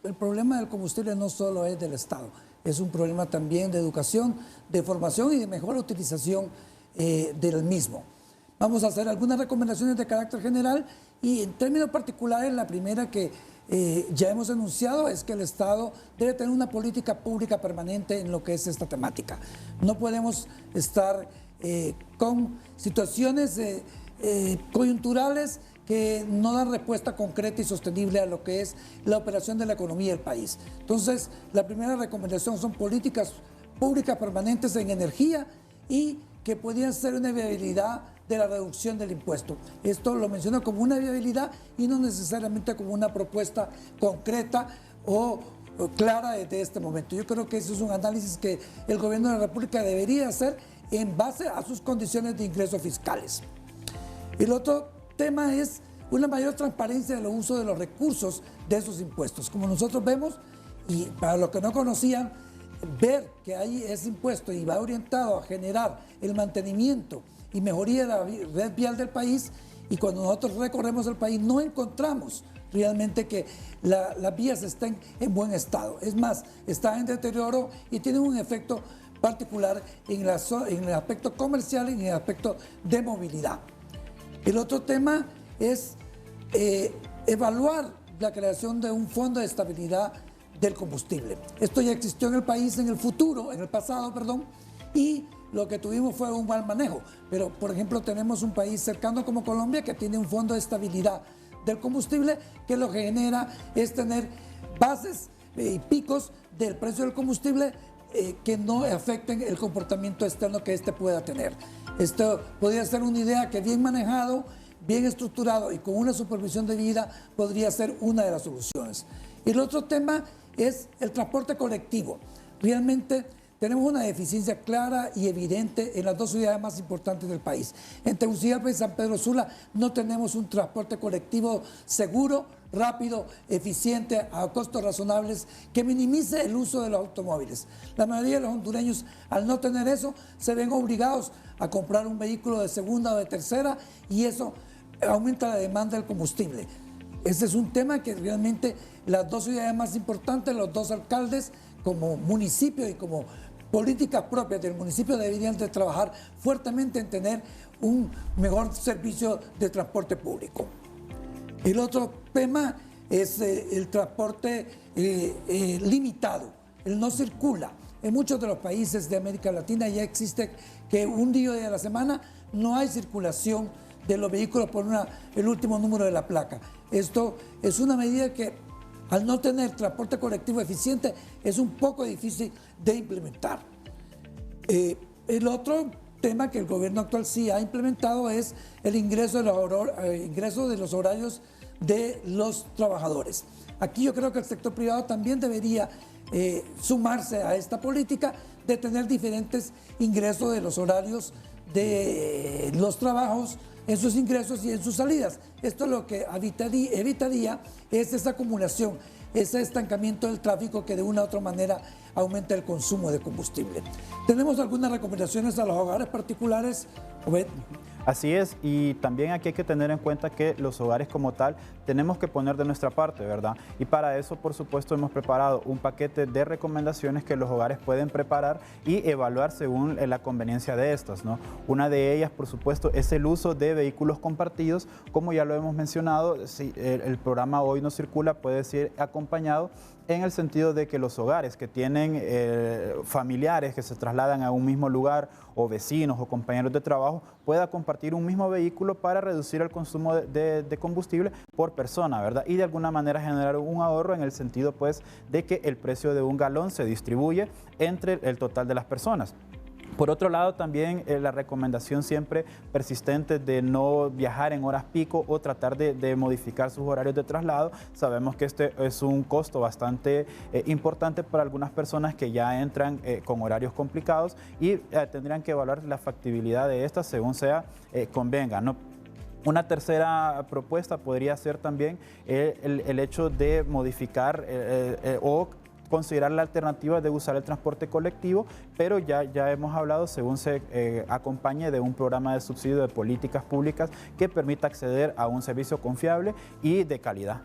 el problema del combustible no solo es del Estado, es un problema también de educación, de formación y de mejor utilización del mismo. Vamos a hacer algunas recomendaciones de carácter general y en términos particulares la primera que ya hemos enunciado es que el Estado debe tener una política pública permanente en lo que es esta temática. No podemos estar con situaciones coyunturales que no dan respuesta concreta y sostenible a lo que es la operación de la economía del país. Entonces, la primera recomendación son políticas públicas permanentes en energía y que podrían ser una viabilidad de la reducción del impuesto. Esto lo menciono como una viabilidad y no necesariamente como una propuesta concreta o clara desde este momento. Yo creo que eso es un análisis que el gobierno de la República debería hacer en base a sus condiciones de ingresos fiscales. El otro tema es una mayor transparencia en el uso de los recursos de esos impuestos. Como nosotros vemos, y para los que no conocían, ver que hay ese impuesto y va orientado a generar el mantenimiento y mejoría de la red vial del país, y cuando nosotros recorremos el país no encontramos realmente que las vías estén en buen estado. Es más, están en deterioro y tienen un efecto particular en el aspecto comercial y en el aspecto de movilidad. El otro tema es evaluar la creación de un fondo de estabilidad del combustible. Esto ya existió en el país en el pasado, y lo que tuvimos fue un mal manejo. Pero, por ejemplo, tenemos un país cercano como Colombia que tiene un fondo de estabilidad del combustible que lo que genera es tener bases y picos del precio del combustible que no afecten el comportamiento externo que éste pueda tener. Esto podría ser una idea que bien manejado, bien estructurado y con una supervisión debida podría ser una de las soluciones. Y el otro tema es el transporte colectivo. Realmente tenemos una deficiencia clara y evidente en las dos ciudades más importantes del país. En Tegucigalpa y San Pedro Sula no tenemos un transporte colectivo seguro, rápido, eficiente, a costos razonables, que minimice el uso de los automóviles. La mayoría de los hondureños, al no tener eso, se ven obligados a comprar un vehículo de segunda o de tercera y eso aumenta la demanda del combustible. Este es un tema que realmente las dos ciudades más importantes, los dos alcaldes, como municipio y como políticas propias del municipio deberían de trabajar fuertemente en tener un mejor servicio de transporte público. El otro tema es el transporte limitado, el no circula. En muchos de los países de América Latina ya existe que un día de la semana no hay circulación de los vehículos por el último número de la placa. Esto es una medida que al no tener transporte colectivo eficiente es un poco difícil de implementar. El otro tema que el gobierno actual sí ha implementado es el ingreso de los horarios de los trabajadores. Aquí yo creo que el sector privado también debería sumarse a esta política de tener diferentes ingresos de los horarios de los trabajos en sus ingresos y en sus salidas. Esto lo que evitaría es esa acumulación, ese estancamiento del tráfico que de una u otra manera aumenta el consumo de combustible. Tenemos algunas recomendaciones a los hogares particulares. Así es, y también aquí hay que tener en cuenta que los hogares como tal tenemos que poner de nuestra parte, ¿verdad? Y para eso, por supuesto, hemos preparado un paquete de recomendaciones que los hogares pueden preparar y evaluar según la conveniencia de estas, ¿no? Una de ellas, por supuesto, es el uso de vehículos compartidos. Como ya lo hemos mencionado, si el programa Hoy No Circula puede ser acompañado en el sentido de que los hogares que tienen familiares que se trasladan a un mismo lugar o vecinos o compañeros de trabajo pueda compartir un mismo vehículo para reducir el consumo de combustible por persona, ¿verdad? Y de alguna manera generar un ahorro en el sentido pues de que el precio de un galón se distribuye entre el total de las personas. Por otro lado, también la recomendación siempre persistente de no viajar en horas pico o tratar de modificar sus horarios de traslado. Sabemos que este es un costo bastante importante para algunas personas que ya entran con horarios complicados y tendrían que evaluar la factibilidad de estas según sea convenga, ¿no? Una tercera propuesta podría ser también el hecho de modificar o considerar la alternativa de usar el transporte colectivo, pero ya hemos hablado según se acompañe de un programa de subsidio de políticas públicas que permita acceder a un servicio confiable y de calidad.